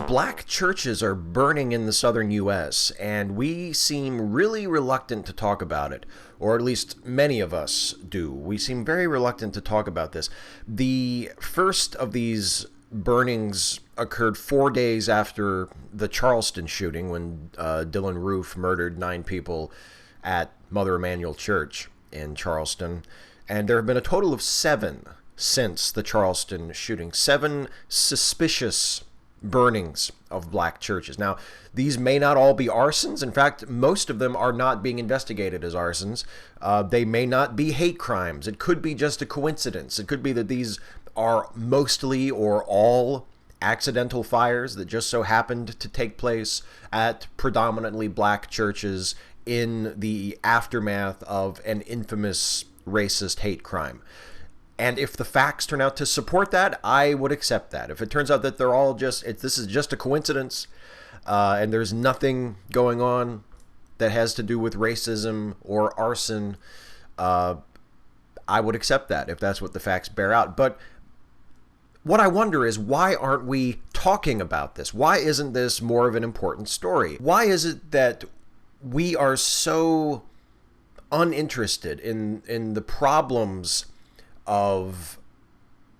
Black churches are burning in the southern U.S., and we seem really reluctant to talk about it, or at least many of us do. We seem very reluctant to talk about this. The first of these burnings occurred 4 days after the Charleston shooting, when Dylan Roof murdered 9 people at Mother Emanuel Church in Charleston. And there have been a total of 7 since the Charleston shooting. 7 suspicious burnings of black churches. Now, these may not all be arsons. In fact, most of them are not being investigated as arsons. They may not be hate crimes. It could be just a coincidence. It could be that these are mostly or all accidental fires that just so happened to take place at predominantly black churches in the aftermath of an infamous racist hate crime. And if the facts turn out to support that, I would accept that. If it turns out that they're all this is just a coincidence, and there's nothing going on that has to do with racism or arson, I would accept that if that's what the facts bear out. But what I wonder is, why aren't we talking about this? Why isn't this more of an important story? Why is it that we are so uninterested in the problems of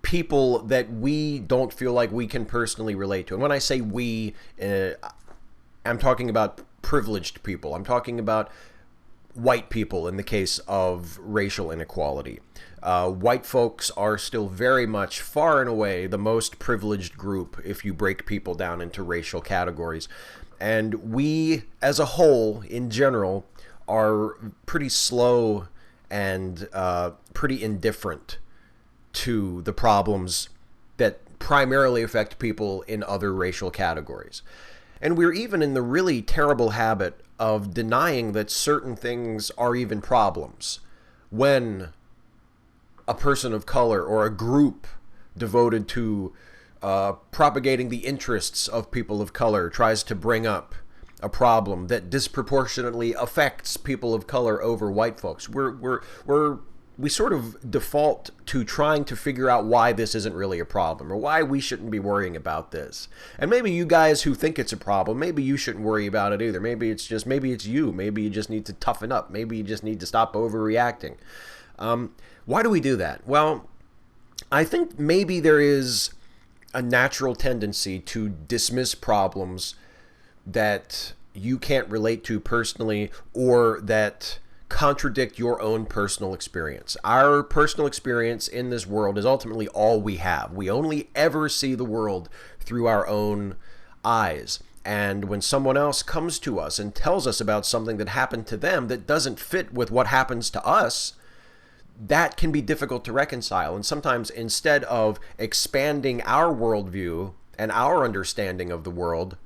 people that we don't feel like we can personally relate to? And when I say we, I'm talking about privileged people. I'm talking about white people in the case of racial inequality. White folks are still very much, far and away, the most privileged group if you break people down into racial categories. And we, as a whole, in general, are pretty slow and pretty indifferent to the problems that primarily affect people in other racial categories. And we're even in the really terrible habit of denying that certain things are even problems when a person of color or a group devoted to propagating the interests of people of color tries to bring up a problem that disproportionately affects people of color over white folks. We sort of default to trying to figure out why this isn't really a problem, or why we shouldn't be worrying about this. And maybe you guys who think it's a problem, maybe you shouldn't worry about it either. Maybe it's you. Maybe you just need to toughen up. Maybe you just need to stop overreacting. Why do we do that? Well, I think maybe there is a natural tendency to dismiss problems that you can't relate to personally, or that contradict your own personal experience. Our personal experience in this world is ultimately all we have. We only ever see the world through our own eyes. And when someone else comes to us and tells us about something that happened to them that doesn't fit with what happens to us, that can be difficult to reconcile. And sometimes, instead of expanding our worldview and our understanding of the world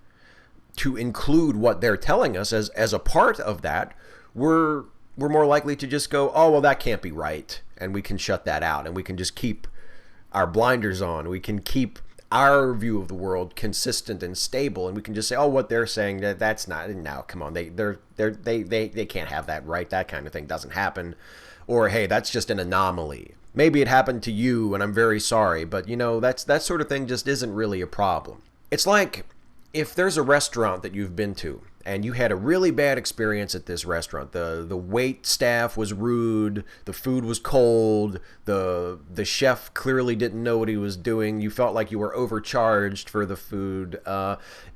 to include what they're telling us as a part of that, we're more likely to just go, oh, well, that can't be right. And we can shut that out, and we can just keep our blinders on. We can keep our view of the world consistent and stable, and we can just say, oh, what they're saying, that's not, no, come on, they can't have that right. That kind of thing doesn't happen. Or, hey, that's just an anomaly. Maybe it happened to you, and I'm very sorry, but, that sort of thing just isn't really a problem. It's like if there's a restaurant that you've been to, and you had a really bad experience at this restaurant. The wait staff was rude, the food was cold, the chef clearly didn't know what he was doing, you felt like you were overcharged for the food.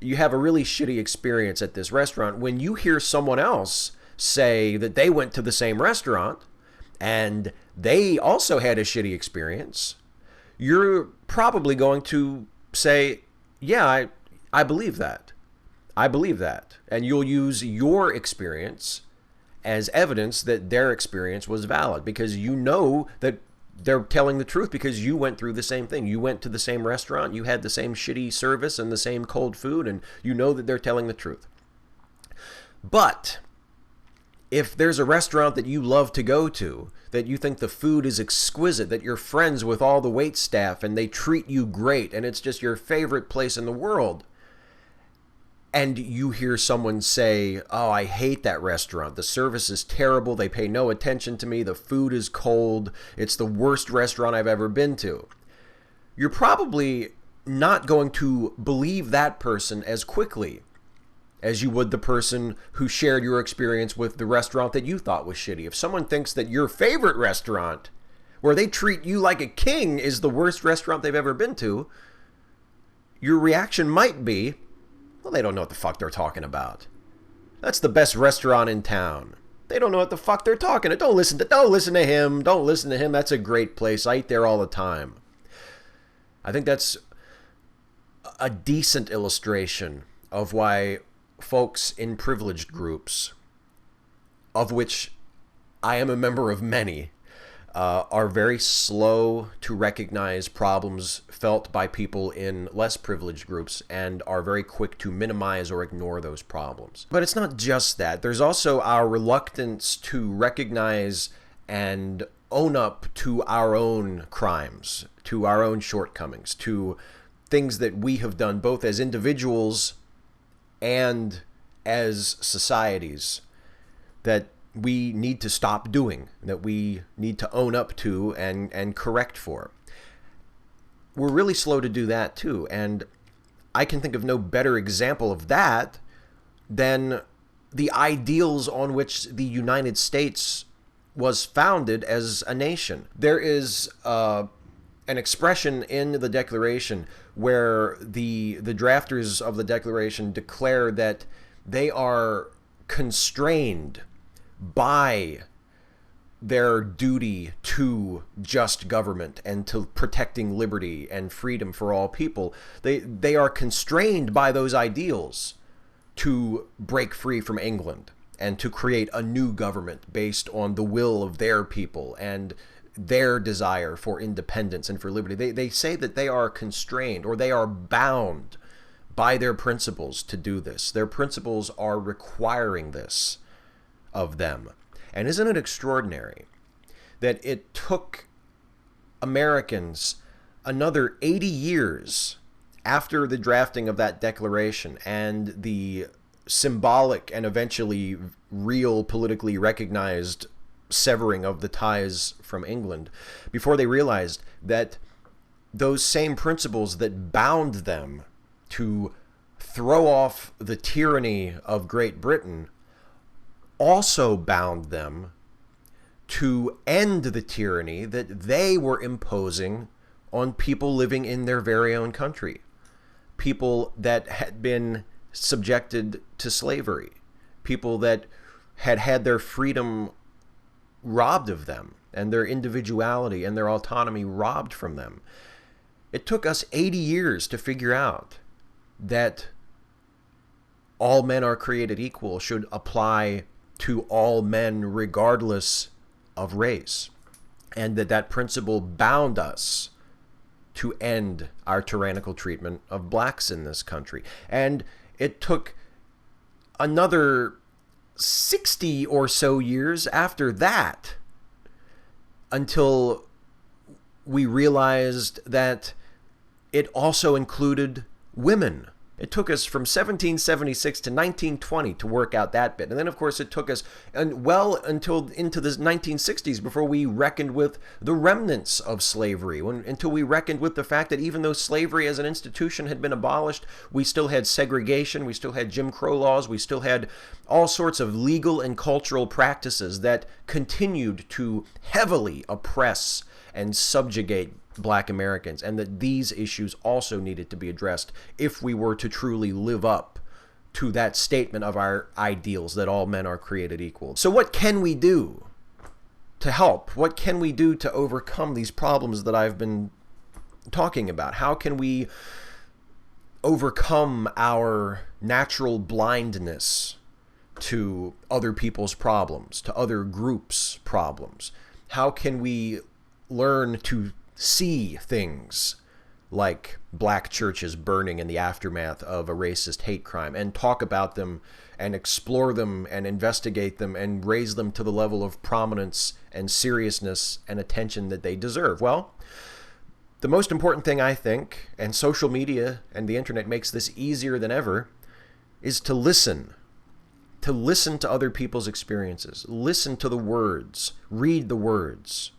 You have a really shitty experience at this restaurant. When you hear someone else say that they went to the same restaurant and they also had a shitty experience, you're probably going to say, yeah, I believe that. I believe that. And you'll use your experience as evidence that their experience was valid, because you know that they're telling the truth because you went through the same thing. You went to the same restaurant, you had the same shitty service and the same cold food, and you know that they're telling the truth. But if there's a restaurant that you love to go to that you think the food is exquisite, that you're friends with all the wait staff and they treat you great and it's just your favorite place in the world. And you hear someone say, oh, I hate that restaurant. The service is terrible. They pay no attention to me. The food is cold. It's the worst restaurant I've ever been to. You're probably not going to believe that person as quickly as you would the person who shared your experience with the restaurant that you thought was shitty. If someone thinks that your favorite restaurant, where they treat you like a king, is the worst restaurant they've ever been to, your reaction might be, well, they don't know what the fuck they're talking about. That's the best restaurant in town. They don't know what the fuck they're talking about. Don't listen to him. Don't listen to him. That's a great place. I eat there all the time. I think that's a decent illustration of why folks in privileged groups, of which I am a member of many, are very slow to recognize problems felt by people in less privileged groups and are very quick to minimize or ignore those problems. But it's not just that. There's also our reluctance to recognize and own up to our own crimes, to our own shortcomings, to things that we have done both as individuals and as societies that we need to stop doing, that we need to own up to and correct for. We're really slow to do that too, and I can think of no better example of that than the ideals on which the United States was founded as a nation. There is an expression in the Declaration where the drafters of the Declaration declare that they are constrained by their duty to just government and to protecting liberty and freedom for all people. They are constrained by those ideals to break free from England and to create a new government based on the will of their people and their desire for independence and for liberty. They say that they are constrained or they are bound by their principles to do this. Their principles are requiring this of them. And isn't it extraordinary that it took Americans another 80 years after the drafting of that declaration and the symbolic and eventually real politically recognized severing of the ties from England before they realized that those same principles that bound them to throw off the tyranny of Great Britain also bound them to end the tyranny that they were imposing on people living in their very own country, people that had been subjected to slavery, people that had had their freedom robbed of them and their individuality and their autonomy robbed from them. It took us 80 years to figure out that all men are created equal should apply to all men regardless of race, and that principle bound us to end our tyrannical treatment of blacks in this country. And it took another 60 or so years after that until we realized that it also included women. It took us from 1776 to 1920 to work out that bit. And then, of course, it took us until into the 1960s before we reckoned with the remnants of slavery, until we reckoned with the fact that even though slavery as an institution had been abolished, we still had segregation, we still had Jim Crow laws, we still had all sorts of legal and cultural practices that continued to heavily oppress and subjugate Black Americans, and that these issues also needed to be addressed if we were to truly live up to that statement of our ideals that all men are created equal. So what can we do to help? What can we do to overcome these problems that I've been talking about? How can we overcome our natural blindness to other people's problems, to other groups' problems? How can we learn to see things like black churches burning in the aftermath of a racist hate crime, and talk about them and explore them and investigate them and raise them to the level of prominence and seriousness and attention that they deserve? Well, the most important thing, I think, and social media and the internet makes this easier than ever, is to listen. To listen to other people's experiences. Listen to the words. Read the words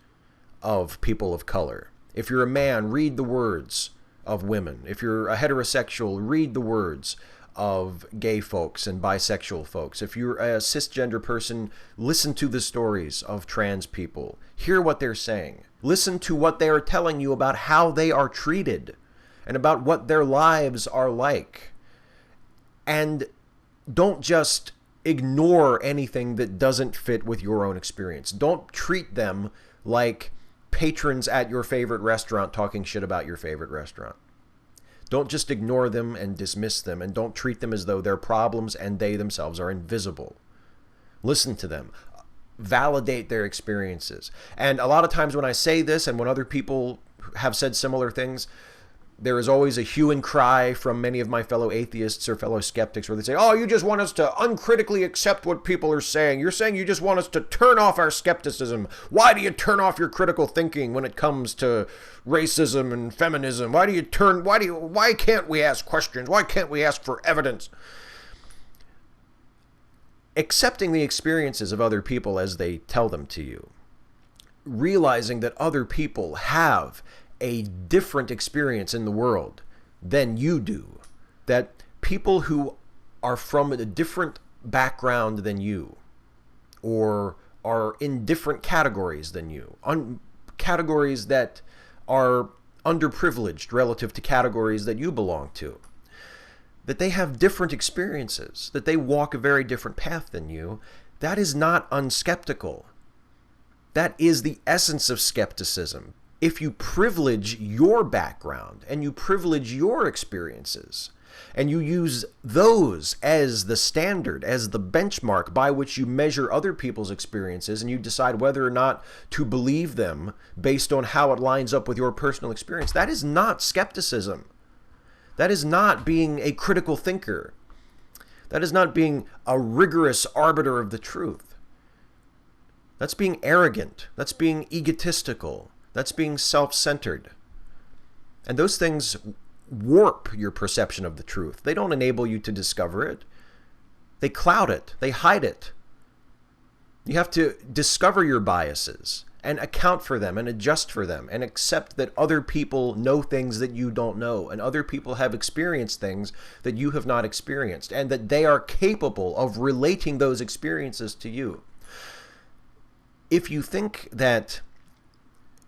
of people of color. If you're a man, read the words of women. If you're a heterosexual, read the words of gay folks and bisexual folks. If you're a cisgender person, listen to the stories of trans people. Hear what they're saying. Listen to what they are telling you about how they are treated and about what their lives are like. And don't just ignore anything that doesn't fit with your own experience. Don't treat them like patrons at your favorite restaurant talking shit about your favorite restaurant. Don't just ignore them and dismiss them, and don't treat them as though they're problems and they themselves are invisible. Listen to them. Validate their experiences. And a lot of times when I say this, and when other people have said similar things, there is always a hue and cry from many of my fellow atheists or fellow skeptics where they say, oh, you just want us to uncritically accept what people are saying. You're saying you just want us to turn off our skepticism. Why do you turn off your critical thinking when it comes to racism and feminism? Why can't we ask questions? Why can't we ask for evidence? Accepting the experiences of other people as they tell them to you. Realizing that other people have a different experience in the world than you do. That people who are from a different background than you, or are in different categories than you, categories that are underprivileged relative to categories that you belong to, that they have different experiences, that they walk a very different path than you, that is not unskeptical. That is the essence of skepticism. If you privilege your background and you privilege your experiences and you use those as the standard, as the benchmark by which you measure other people's experiences, and you decide whether or not to believe them based on how it lines up with your personal experience, that is not skepticism. That is not being a critical thinker. That is not being a rigorous arbiter of the truth. That's being arrogant. That's being egotistical. That's being self-centered. And those things warp your perception of the truth. They don't enable you to discover it. They cloud it. They hide it. You have to discover your biases and account for them and adjust for them and accept that other people know things that you don't know, and other people have experienced things that you have not experienced, and that they are capable of relating those experiences to you. If you think that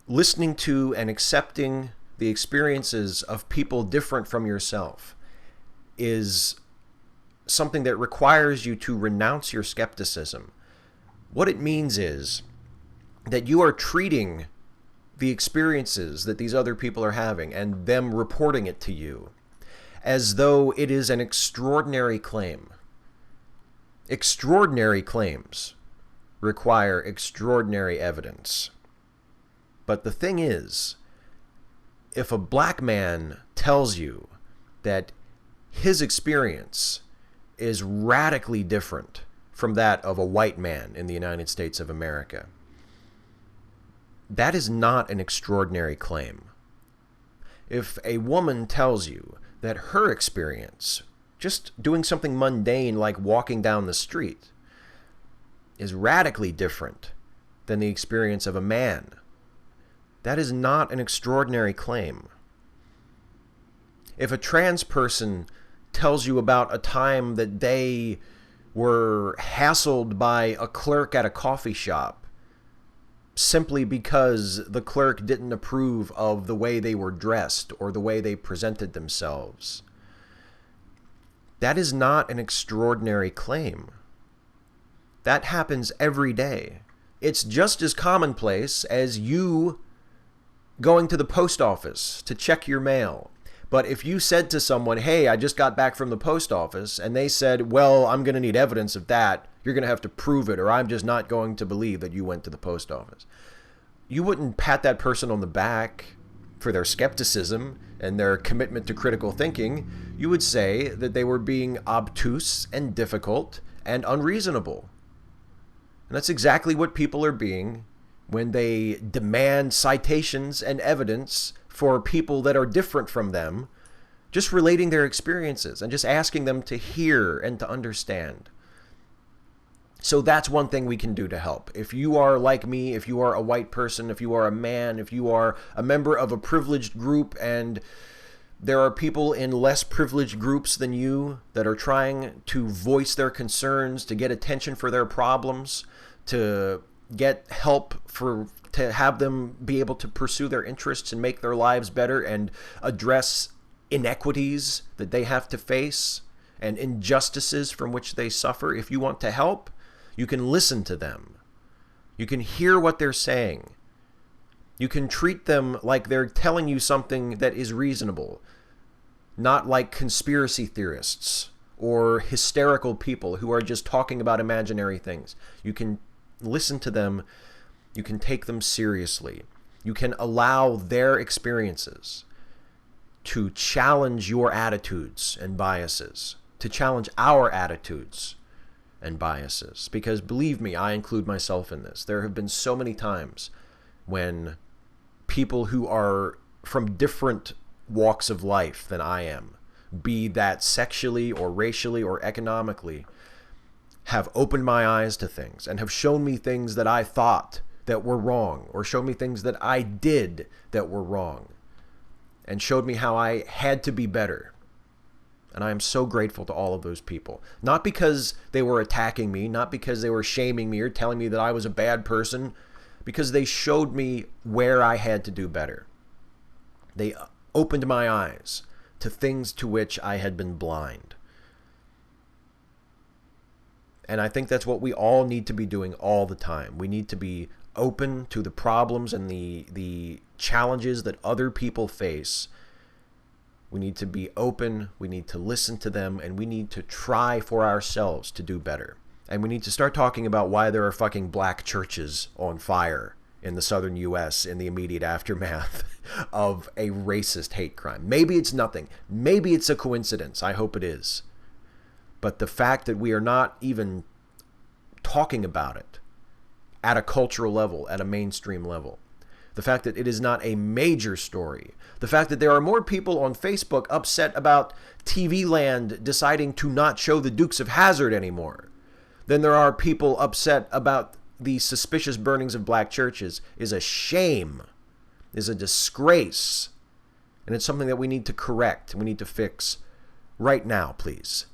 listening to and accepting the experiences of people different from yourself is something that requires you to renounce your skepticism, what it means is that you are treating the experiences that these other people are having and them reporting it to you as though it is an extraordinary claim. Extraordinary claims require extraordinary evidence. But the thing is, if a black man tells you that his experience is radically different from that of a white man in the United States of America, that is not an extraordinary claim. If a woman tells you that her experience, just doing something mundane like walking down the street, is radically different than the experience of a man, that is not an extraordinary claim. If a trans person tells you about a time that they were hassled by a clerk at a coffee shop simply because the clerk didn't approve of the way they were dressed or the way they presented themselves, that is not an extraordinary claim. That happens every day. It's just as commonplace as you going to the post office to check your mail. But if you said to someone, hey, I just got back from the post office, and they said, well, I'm going to need evidence of that, you're going to have to prove it, or I'm just not going to believe that you went to the post office, you wouldn't pat that person on the back for their skepticism and their commitment to critical thinking, you would say that they were being obtuse and difficult and unreasonable. And that's exactly what people are being when they demand citations and evidence for people that are different from them, just relating their experiences and just asking them to hear and to understand. So that's one thing we can do to help. If you are like me, if you are a white person, if you are a man, if you are a member of a privileged group, and there are people in less privileged groups than you that are trying to voice their concerns, to get attention for their problems, to get help to have them be able to pursue their interests and make their lives better and address inequities that they have to face and injustices from which they suffer. If you want to help, you can listen to them. You can hear what they're saying. You can treat them like they're telling you something that is reasonable, not like conspiracy theorists or hysterical people who are just talking about imaginary things. You can listen to them. You can take them seriously. You can allow their experiences to challenge your attitudes and biases, to challenge our attitudes and biases. Because believe me, I include myself in this. There have been so many times when people who are from different walks of life than I am, be that sexually or racially or economically, have opened my eyes to things and have shown me things that I thought that were wrong, or showed me things that I did that were wrong, and showed me how I had to be better. And I am so grateful to all of those people. Not because they were attacking me, not because they were shaming me or telling me that I was a bad person, because they showed me where I had to do better. They opened my eyes to things to which I had been blind. And I think that's what we all need to be doing all the time. We need to be open to the problems and the challenges that other people face. We need to be open, we need to listen to them, and we need to try for ourselves to do better. And we need to start talking about why there are fucking black churches on fire in the southern U.S. in the immediate aftermath of a racist hate crime. Maybe it's nothing. Maybe it's a coincidence. I hope it is. But the fact that we are not even talking about it at a cultural level, at a mainstream level, the fact that it is not a major story, the fact that there are more people on Facebook upset about TV Land deciding to not show the Dukes of Hazzard anymore than there are people upset about the suspicious burnings of black churches is a shame, is a disgrace, and it's something that we need to correct, we need to fix right now, please.